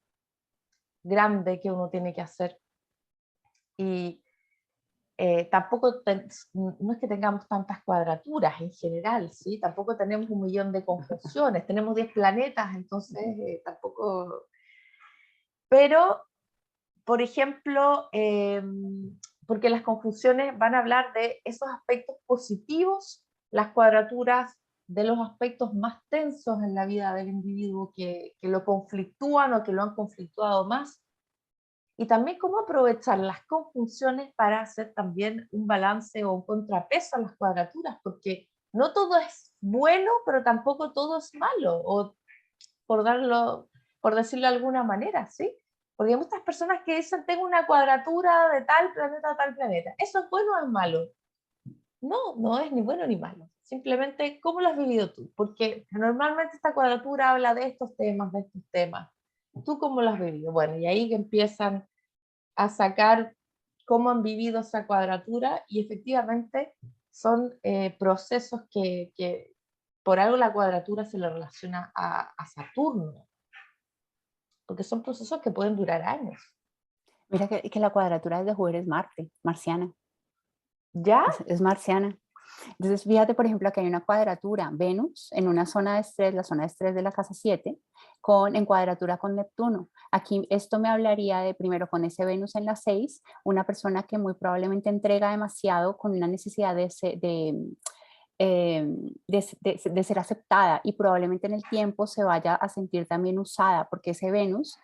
grande que uno tiene que hacer. Y tampoco, no es que tengamos tantas cuadraturas en general, ¿sí? Tampoco tenemos 1.000.000 de conjunciones, tenemos 10 planetas, entonces tampoco... Pero por ejemplo, porque las conjunciones van a hablar de esos aspectos positivos, las cuadraturas de los aspectos más tensos en la vida del individuo que lo conflictúan o que lo han conflictuado más, y también cómo aprovechar las conjunciones para hacer también un balance o un contrapeso a las cuadraturas, porque no todo es bueno, pero tampoco todo es malo, o por decirlo de alguna manera, ¿sí? Porque hay muchas personas que dicen, tengo una cuadratura de tal planeta a tal planeta. ¿Eso es bueno o es malo? No, no es ni bueno ni malo. Simplemente, ¿cómo lo has vivido tú? Porque normalmente esta cuadratura habla de estos temas, de estos temas. ¿Tú cómo lo has vivido? Bueno, y ahí que empiezan a sacar cómo han vivido esa cuadratura y efectivamente son procesos que por algo la cuadratura se le relaciona a Saturno, porque son procesos que pueden durar años. Mira que la cuadratura de Júpiter es Marte, marciana, ¿Ya? es marciana. Entonces, fíjate, por ejemplo, que hay una cuadratura Venus en una zona de estrés, la zona de estrés de la casa 7, en cuadratura con Neptuno. Aquí esto me hablaría de, primero, con ese Venus en la 6, una persona que muy probablemente entrega demasiado con una necesidad eh, de ser aceptada y probablemente en el tiempo se vaya a sentir también usada porque ese Venus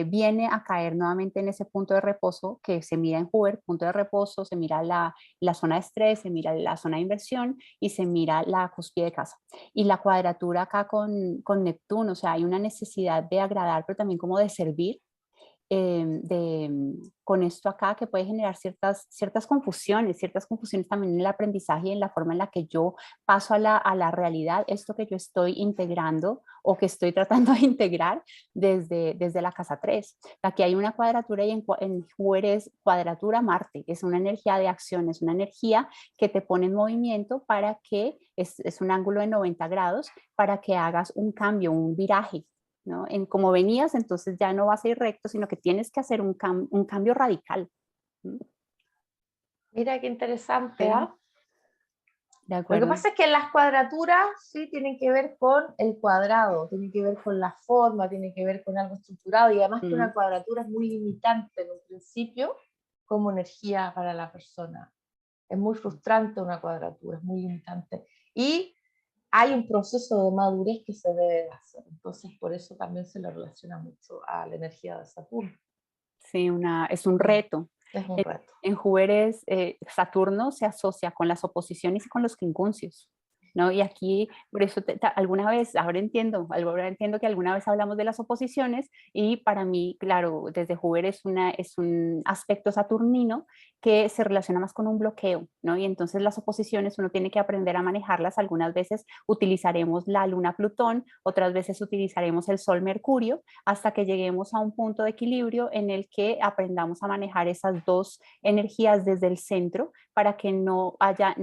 viene a caer nuevamente en ese punto de reposo que se mira en Hoover, punto de reposo, se mira la zona de estrés, se mira la zona de inversión y se mira la cúspide de casa. Y la cuadratura acá con Neptuno, o sea, hay una necesidad de agradar, pero también como de servir con esto acá que puede generar ciertas confusiones también en el aprendizaje y en la forma en la que yo paso a la realidad, esto que yo estoy integrando o que estoy tratando de integrar desde la casa 3. Aquí hay una cuadratura y en Hoover es cuadratura Marte, es una energía de acción, es una energía que te pone en movimiento para que, es un ángulo de 90 grados, para que hagas un cambio, un viraje, ¿no? En como venías, entonces ya no vas a ir recto, sino que tienes que hacer un cambio radical. ¿Mm? Mira qué interesante, Sí, ¿ah? de Lo que acuerdo. pasa es que las cuadraturas sí tienen que ver con el cuadrado, tienen que ver con la forma, tienen que ver con algo estructurado y además que una Mm. cuadratura es muy limitante en un principio como energía para la persona. Es muy frustrante una cuadratura, es muy limitante. Y hay un proceso de madurez que se debe de hacer. Entonces, por eso también se le relaciona mucho a la energía de Saturno. Sí, es un reto. Es un En, reto. en Júpiter, Saturno se asocia con las oposiciones y con los quincuncios, ¿no? Y aquí, por eso, alguna vez, ahora entiendo que alguna vez hablamos de las oposiciones y para mí, claro, desde Júpiter es un aspecto saturnino que se relaciona más con un bloqueo, ¿no? Y entonces las oposiciones uno tiene que aprender a manejarlas. Algunas veces utilizaremos la luna Plutón, otras veces utilizaremos el Sol Mercurio, hasta que lleguemos a un punto de equilibrio en el que aprendamos a manejar esas dos energías desde el centro para que no haya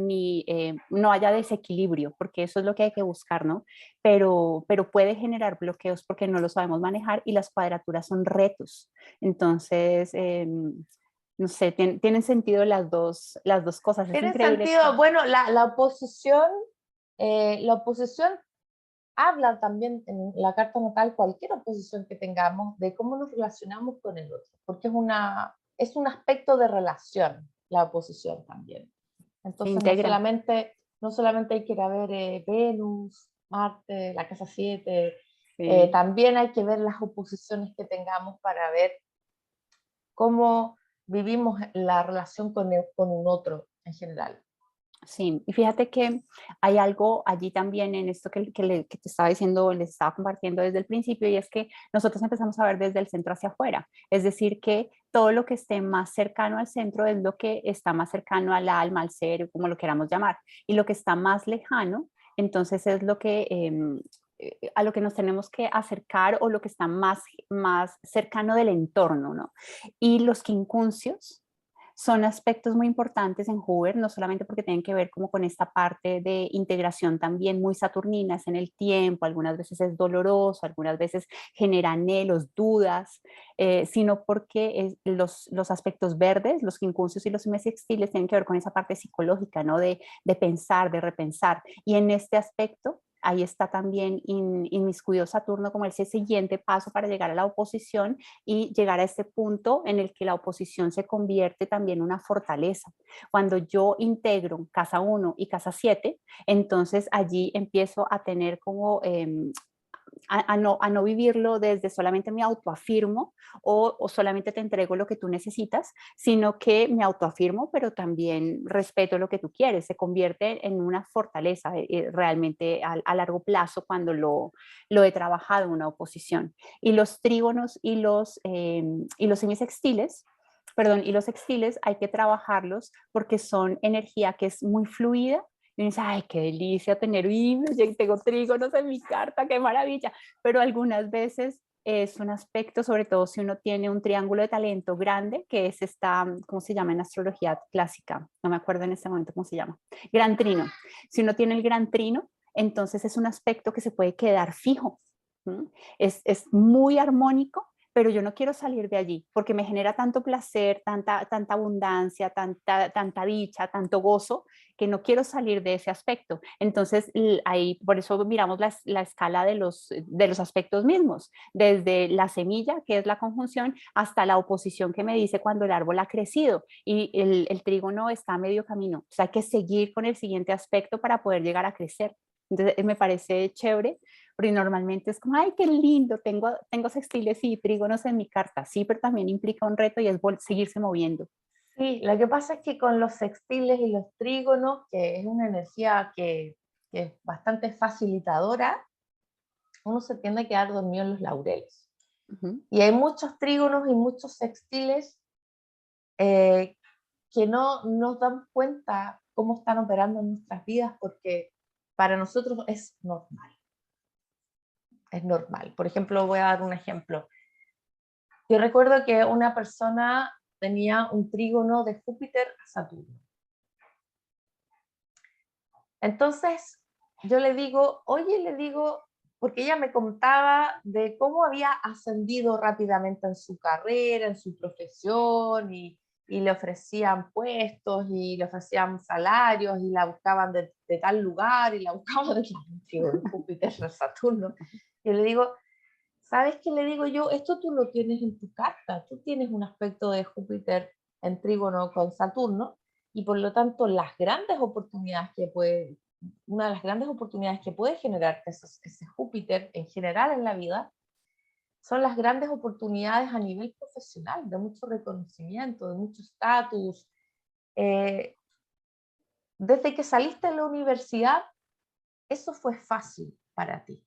desequilibrio, porque eso es lo que hay que buscar, ¿no? Pero puede generar bloqueos porque no lo sabemos manejar y las cuadraturas son retos. Entonces, no sé, tienen sentido las dos cosas. Es Tiene increíble. sentido, bueno, la oposición habla también en la carta natal, cualquier oposición que tengamos, de cómo nos relacionamos con el otro, porque es un aspecto de relación, la oposición también. Se Entonces, integra. no solamente hay que ir a ver Venus, Marte, la casa 7, Sí. también hay que ver las oposiciones que tengamos para ver cómo vivimos la relación con un otro en general. Sí, y fíjate que hay algo allí también en esto que te estaba diciendo, les estaba compartiendo desde el principio, y es que nosotros empezamos a ver desde el centro hacia afuera, es decir, que todo lo que esté más cercano al centro es lo que está más cercano al alma, al ser, como lo queramos llamar, y lo que está más lejano, entonces es lo que... a lo que nos tenemos que acercar o lo que está más cercano del entorno, ¿no? Y los quincuncios son aspectos muy importantes en Hoover, no solamente porque tienen que ver como con esta parte de integración también muy saturninas en el tiempo, algunas veces es doloroso, algunas veces genera anhelos, dudas, sino porque los aspectos verdes, los quincuncios y los semisextiles tienen que ver con esa parte psicológica, ¿no? De pensar, de repensar. Y en este aspecto ahí está también inmiscuido Saturno como ese siguiente paso para llegar a la oposición y llegar a este punto en el que la oposición se convierte también en una fortaleza. Cuando yo integro casa 1 y casa 7, entonces allí empiezo a tener como a no vivirlo desde solamente me autoafirmo o solamente te entrego lo que tú necesitas, sino que me autoafirmo, pero también respeto lo que tú quieres. Se convierte en una fortaleza realmente a largo plazo cuando lo he trabajado en una oposición. Y los trígonos y los semisextiles, perdón, y los sextiles hay que trabajarlos porque son energía que es muy fluida y dices, ay, qué delicia tener, y tengo trígonos en mi carta, qué maravilla. Pero algunas veces es un aspecto, sobre todo si uno tiene un triángulo de talento grande, que es esta, ¿cómo se llama en astrología clásica? No me acuerdo en este momento cómo se llama. Gran trino. Si uno tiene el gran trino, entonces es un aspecto que se puede quedar fijo. ¿Mm? Es muy armónico, pero yo no quiero salir de allí porque me genera tanto placer, tanta abundancia, tanta dicha, tanto gozo, que no quiero salir de ese aspecto. Entonces, ahí, por eso miramos la escala de los aspectos mismos, desde la semilla, que es la conjunción, hasta la oposición que me dice cuando el árbol ha crecido y el trígono está a medio camino. O sea, hay que seguir con el siguiente aspecto para poder llegar a crecer. Entonces, me parece chévere, porque normalmente es como, ay, qué lindo, tengo sextiles y trígonos en mi carta. Sí, pero también implica un reto y es seguirse moviendo. Sí, lo que pasa es que con los sextiles y los trígonos, que es una energía que es bastante facilitadora, uno se tiende a quedar dormido en los laureles. Ujú. Y hay muchos trígonos y muchos sextiles eh, que no nos dan cuenta cómo están operando en nuestras vidas porque para nosotros es normal. Es normal. Por ejemplo, voy a dar un ejemplo. Yo recuerdo que una persona tenía un trígono de Júpiter a Saturno. Entonces, yo le digo, oye, le digo, porque ella me contaba de cómo había ascendido rápidamente en su carrera, en su profesión, y le ofrecían puestos, y le ofrecían salarios, y la buscaban de tal lugar, y la buscaban de Júpiter, Saturno. Yo le digo, ¿sabes qué le digo yo? Esto tú lo tienes en tu carta, tú tienes un aspecto de Júpiter en trígono con Saturno, y por lo tanto las grandes oportunidades que puede, una de las grandes oportunidades que puede generar ese Júpiter en general en la vida, son las grandes oportunidades a nivel profesional, de mucho reconocimiento, de mucho estatus. Eh, Desde que saliste de la universidad, eso fue fácil para ti.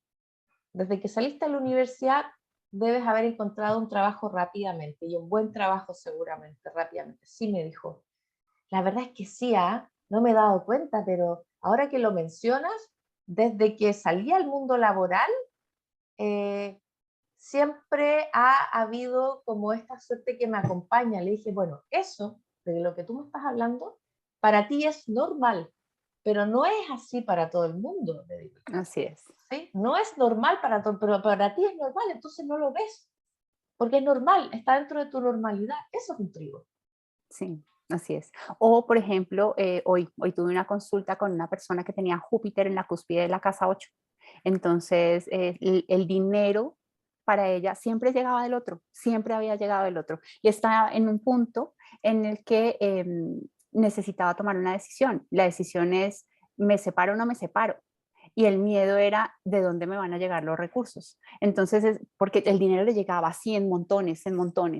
Desde que saliste de la universidad, debes haber encontrado un trabajo rápidamente y un buen trabajo seguramente, rápidamente. Sí, me dijo. La verdad es que sí, no me he dado cuenta, pero ahora que lo mencionas, desde que salí al mundo laboral, eh, siempre ha habido como esta suerte que me acompaña. Le dije, bueno, eso de lo que tú me estás hablando, para ti es normal, pero no es así para todo el mundo, le digo. Así es. ¿Sí? No es normal para todo, pero para ti es normal, entonces no lo ves, porque es normal, está dentro de tu normalidad. Eso es un trigo. Sí, así es. O, por ejemplo, hoy tuve una consulta con una persona que tenía Júpiter en la cúspide de la casa 8. Entonces, el dinero para ella siempre llegaba del otro, siempre había llegado del otro. Y estaba en un punto en el que necesitaba tomar una decisión. La decisión es, ¿me separo o no me separo? Y el miedo era de dónde me van a llegar los recursos. Entonces, porque el dinero le llegaba así en montones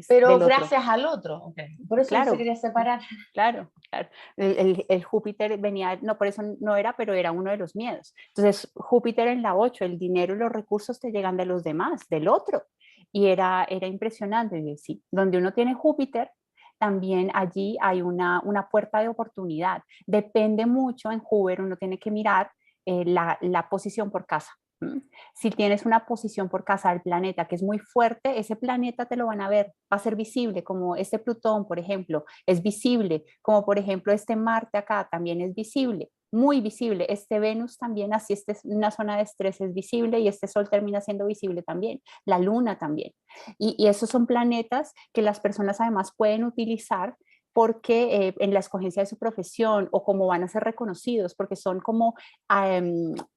Pero del otro. gracias al otro. Okay. Por eso no se Claro, quería separar. claro, claro. El Júpiter venía, no, por eso no era, pero era uno de los miedos. Entonces, Júpiter en la 8, el dinero y los recursos te llegan de los demás, del otro. Y era impresionante. Y sí, donde uno tiene Júpiter, también allí hay una puerta de oportunidad. Depende mucho en Júpiter, uno tiene que mirar la posición por casa. ¿Mm? Si tienes una posición por casa del planeta que es muy fuerte, ese planeta te lo van a ver, va a ser visible, como este Plutón, por ejemplo, es visible, como por ejemplo este Marte acá también es visible, muy visible, este Venus también, así este es una zona de estrés es visible y este Sol termina siendo visible también, la Luna también. Y esos son planetas que las personas además pueden utilizar porque en la escogencia de su profesión o cómo van a ser reconocidos, porque son como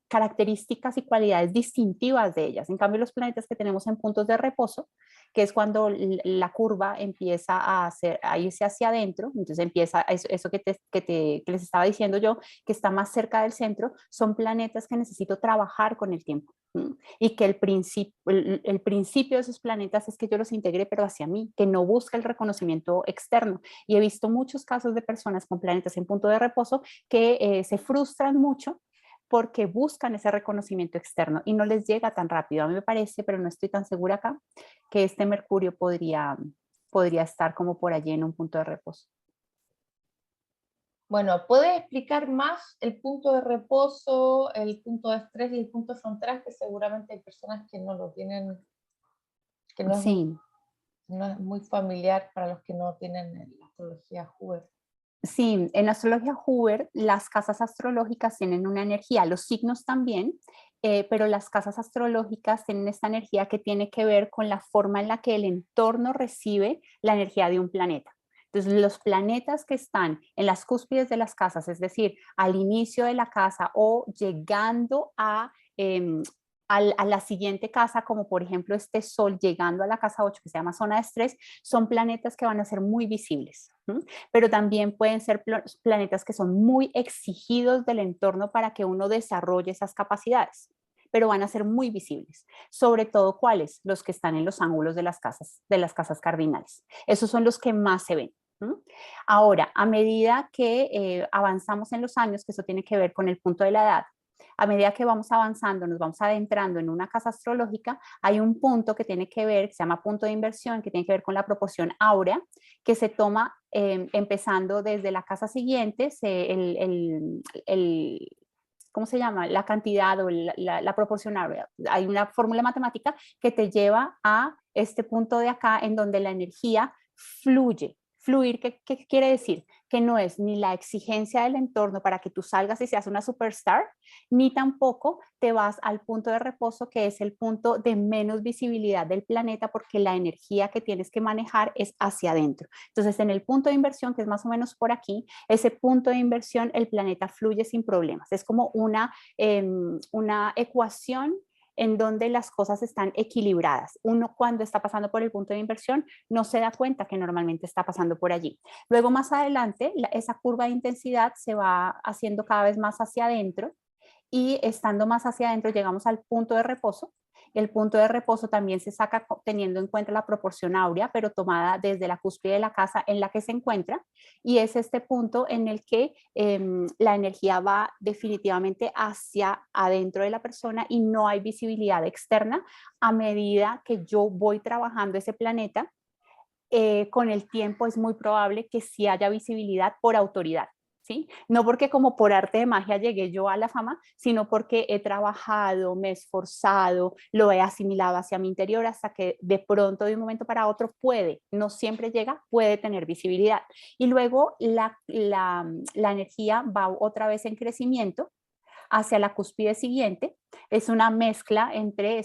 características y cualidades distintivas de ellas. En cambio, los planetas que tenemos en puntos de reposo, que es cuando la curva empieza a irse hacia adentro, entonces empieza eso que les estaba diciendo yo, que está más cerca del centro, son planetas que necesito trabajar con el tiempo. Y que el principio de esos planetas es que yo los integre, pero hacia mí, que no busca el reconocimiento externo. Y he visto muchos casos de personas con planetas en punto de reposo que se frustran mucho porque buscan ese reconocimiento externo y no les llega tan rápido. A mí me parece, pero no estoy tan segura acá, que este Mercurio podría estar como por allí en un punto de reposo. Bueno, ¿puedes explicar más el punto de reposo, el punto de estrés y el punto de fronteras? Que seguramente hay personas que no lo tienen que no es, Sí. no es muy familiar para los que no tienen la astrología Hubert. Sí, en la astrología Hubert, las casas astrológicas tienen una energía, los signos también, pero las casas astrológicas tienen esta energía que tiene que ver con la forma en la que el entorno recibe la energía de un planeta. Entonces, los planetas que están en las cúspides de las casas, es decir, al inicio de la casa o llegando a la siguiente casa, como por ejemplo este Sol llegando a la casa 8, que se llama zona de estrés, son planetas que van a ser muy visibles. Pero también pueden ser planetas que son muy exigidos del entorno para que uno desarrolle esas capacidades, pero van a ser muy visibles. Sobre todo, ¿cuáles? Los que están en los ángulos de las casas cardinales. Esos son los que más se ven. Ahora, a medida que avanzamos en los años, que eso tiene que ver con el punto de la edad, a medida que vamos avanzando, nos vamos adentrando en una casa astrológica, hay un punto que tiene que ver, que se llama punto de inversión, que tiene que ver con la proporción áurea, que se toma empezando desde la casa siguiente, ¿cómo se llama? La cantidad o la proporción áurea. Hay una fórmula matemática que te lleva a este punto de acá en donde la energía fluye. Fluir, ¿qué quiere decir? Que no es ni la exigencia del entorno para que tú salgas y seas una superstar, ni tampoco te vas al punto de reposo, que es el punto de menos visibilidad del planeta, porque la energía que tienes que manejar es hacia adentro. Entonces, en el punto de inversión, que es más o menos por aquí, ese punto de inversión, el planeta fluye sin problemas. Es como una ecuación en donde las cosas están equilibradas. Uno cuando está pasando por el punto de inversión no se da cuenta que normalmente está pasando por allí. Luego más adelante esa curva de intensidad se va haciendo cada vez más hacia adentro y estando más hacia adentro llegamos al punto de reposo. El punto de reposo también se saca teniendo en cuenta la proporción áurea, pero tomada desde la cúspide de la casa en la que se encuentra, y es este punto en el que la energía va definitivamente hacia adentro de la persona y no hay visibilidad externa. A medida que yo voy trabajando ese planeta, con el tiempo es muy probable que sí haya visibilidad por autoridad. ¿Sí? No porque como por arte de magia llegué yo a la fama, sino porque he trabajado, me he esforzado, lo he asimilado hacia mi interior hasta que de pronto de un momento para otro puede, no siempre llega, puede tener visibilidad. Y luego la energía va otra vez en crecimiento hacia la cúspide siguiente. Es una mezcla entre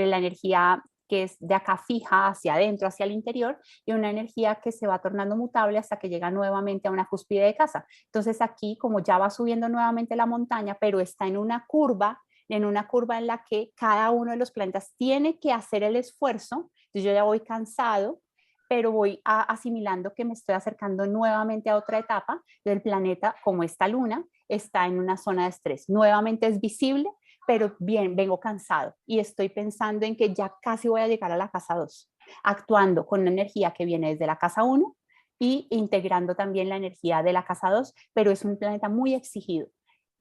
la energía que es de acá fija hacia adentro, hacia el interior, y una energía que se va tornando mutable hasta que llega nuevamente a una cúspide de casa. Entonces aquí, como ya va subiendo nuevamente la montaña, pero está en una curva en la que cada uno de los planetas tiene que hacer el esfuerzo, entonces yo ya voy cansado, pero voy asimilando que me estoy acercando nuevamente a otra etapa del planeta, como esta luna está en una zona de estrés. Nuevamente es visible, pero bien, vengo cansado y estoy pensando en que ya casi voy a llegar a la casa 2, actuando con una energía que viene desde la casa 1 y integrando también la energía de la casa 2, pero es un planeta muy exigido.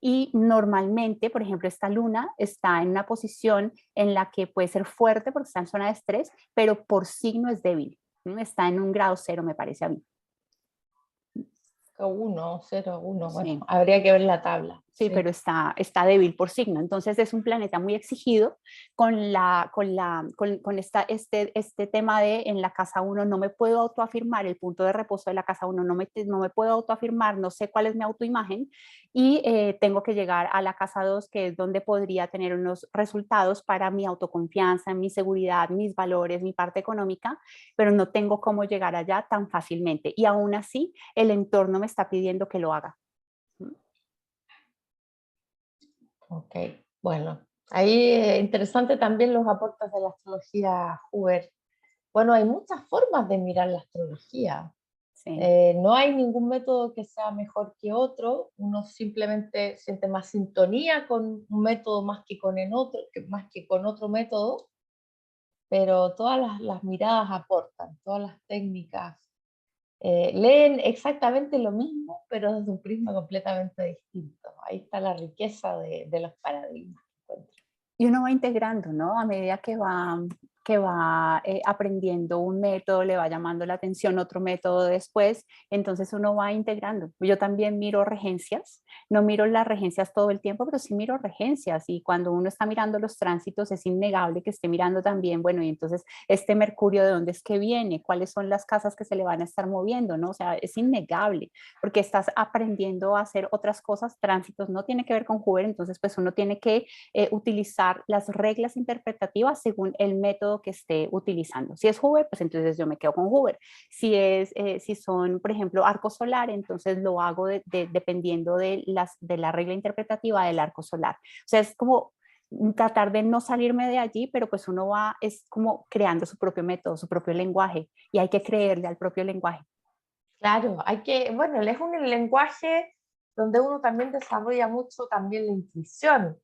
Y normalmente, por ejemplo, esta luna está en una posición en la que puede ser fuerte porque está en zona de estrés, pero por signo es débil. Está en un grado 0, me parece a mí. 1, 0, 1, bueno, Sí. habría que ver la tabla. Sí, pero está débil por signo. Entonces es un planeta muy exigido con este tema de en la casa 1 no me puedo autoafirmar, el punto de reposo de la casa 1 no me puedo autoafirmar, no sé cuál es mi autoimagen y tengo que llegar a la casa 2, que es donde podría tener unos resultados para mi autoconfianza, mi seguridad, mis valores, mi parte económica, pero no tengo cómo llegar allá tan fácilmente. Y aún así, el entorno me está pidiendo que lo haga. Ok, bueno, ahí interesante también los aportes de la astrología Hubert. Bueno, hay muchas formas de mirar la astrología. Sí. No hay ningún método que sea mejor que otro, uno simplemente siente más sintonía con un método más que con otro método, pero todas las miradas aportan, todas las técnicas leen exactamente lo mismo, pero desde un prisma completamente distinto. Ahí está la riqueza de los paradigmas. Y uno va integrando, ¿no? A medida que va que va aprendiendo un método, le va llamando la atención otro método después, entonces uno va integrando. Yo también miro regencias, no miro las regencias todo el tiempo, pero sí miro regencias, y cuando uno está mirando los tránsitos es innegable que esté mirando también, bueno, y entonces este Mercurio, ¿de dónde es que viene? ¿Cuáles son las casas que se le van a estar moviendo? ¿No? O sea, es innegable, porque estás aprendiendo a hacer otras cosas, tránsitos no tiene que ver con Júpiter, entonces pues uno tiene que utilizar las reglas interpretativas según el método que esté utilizando. Si es Hoover, pues entonces yo me quedo con Hoover. Si son, por ejemplo, arco solar, entonces lo hago dependiendo de la regla interpretativa del arco solar. O sea, es como tratar de no salirme de allí, pero pues uno va, es como creando su propio método, su propio lenguaje, y hay que creerle al propio lenguaje. Claro, bueno, es un lenguaje donde uno también desarrolla mucho también la intuición,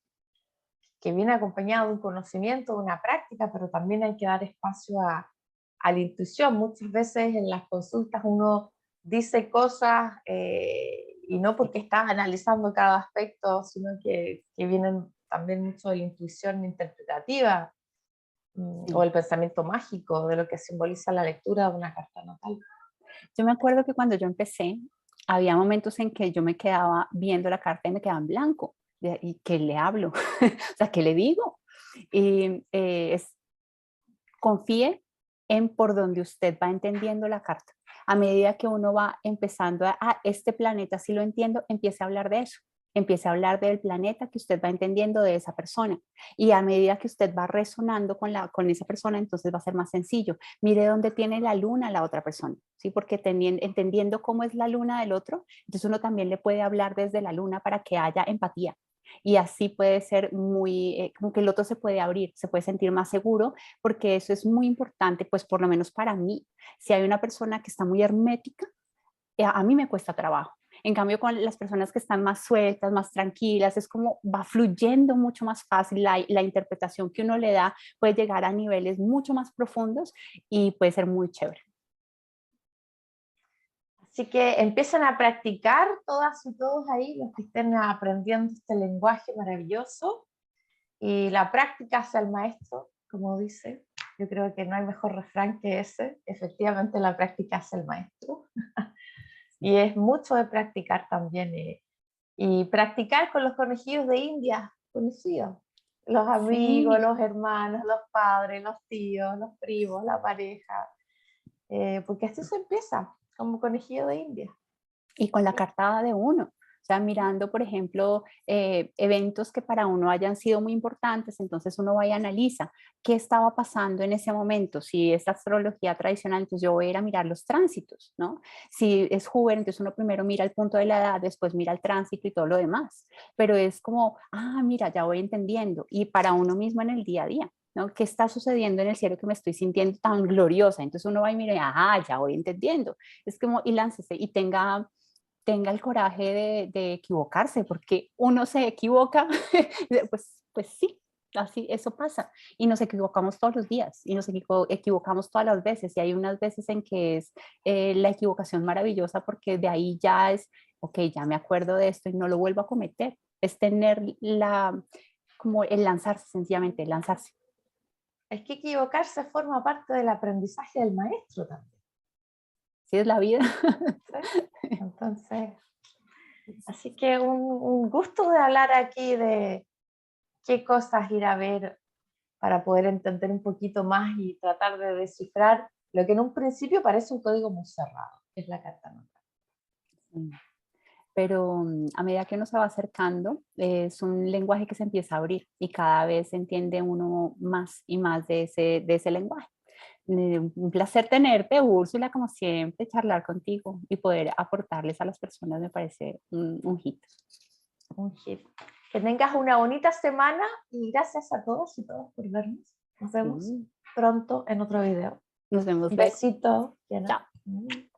que viene acompañado de un conocimiento, de una práctica, pero también hay que dar espacio a la intuición. Muchas veces en las consultas uno dice cosas y no porque está analizando cada aspecto, sino que vienen también mucho de la intuición interpretativa o Sí. el pensamiento mágico de lo que simboliza la lectura de una carta natal. Yo me acuerdo que cuando yo empecé, había momentos en que yo me quedaba viendo la carta y me quedaba en blanco. ¿Y qué le hablo? O sea, ¿qué le digo? Y confíe en por donde usted va entendiendo la carta. A medida que uno va empezando este planeta, si lo entiendo, empiece a hablar de eso. Empiece a hablar del planeta que usted va entendiendo de esa persona. Y a medida que usted va resonando con esa persona, entonces va a ser más sencillo. Mire dónde tiene la luna la otra persona, ¿sí? Porque entendiendo cómo es la luna del otro, entonces uno también le puede hablar desde la luna para que haya empatía. Y así puede ser como que el otro se puede abrir, se puede sentir más seguro, porque eso es muy importante, pues por lo menos para mí. Si hay una persona que está muy hermética, a mí me cuesta trabajo. En cambio, con las personas que están más sueltas, más tranquilas, es como va fluyendo mucho más fácil. La interpretación que uno le da puede llegar a niveles mucho más profundos y puede ser muy chévere. Así que empiecen a practicar todas y todos ahí, los que estén aprendiendo este lenguaje maravilloso. Y la práctica hace al maestro, como dice. Yo creo que no hay mejor refrán que ese. Efectivamente, la práctica hace el maestro. Y es mucho de practicar también. Y practicar con los conejillos de India conocidos. Los amigos, Sí, los hermanos, los padres, los tíos, los primos, la pareja. Porque así se empieza, como conejillo de India. y con la cartada de uno. O sea, mirando, por ejemplo, eventos que para uno hayan sido muy importantes, entonces uno va y analiza qué estaba pasando en ese momento. Si es astrología tradicional, entonces yo voy a ir a mirar los tránsitos, ¿no? Si es Júpiter, entonces uno primero mira el punto de la edad, después mira el tránsito y todo lo demás. Pero es como, mira, ya voy entendiendo. Y para uno mismo en el día a día. ¿No? ¿Qué está sucediendo en el cielo que me estoy sintiendo tan gloriosa? Entonces uno va y mira, ya voy entendiendo. Es como, y láncese y tenga el coraje de equivocarse, porque uno se equivoca, pues sí, así, eso pasa. Y nos equivocamos todos los días y nos equivocamos todas las veces. Y hay unas veces en que es la equivocación maravillosa porque de ahí ya es, ok, ya me acuerdo de esto y no lo vuelvo a cometer. Es tener como el lanzarse, sencillamente, el lanzarse. Es que equivocarse forma parte del aprendizaje del maestro también. Sí, es la vida. ¿Sí? Entonces, así que un gusto de hablar aquí de qué cosas ir a ver para poder entender un poquito más y tratar de descifrar lo que en un principio parece un código muy cerrado, que es la carta natal. Sí. Pero a medida que uno se va acercando, es un lenguaje que se empieza a abrir y cada vez entiende uno más y más de ese lenguaje. Un placer tenerte, Úrsula, como siempre, charlar contigo y poder aportarles a las personas me parece un hit. Un hit. Que tengas una bonita semana y gracias a todos y todas por vernos. Nos vemos Sí. pronto en otro video. Nos vemos Un luego. besito, Diana. Chao.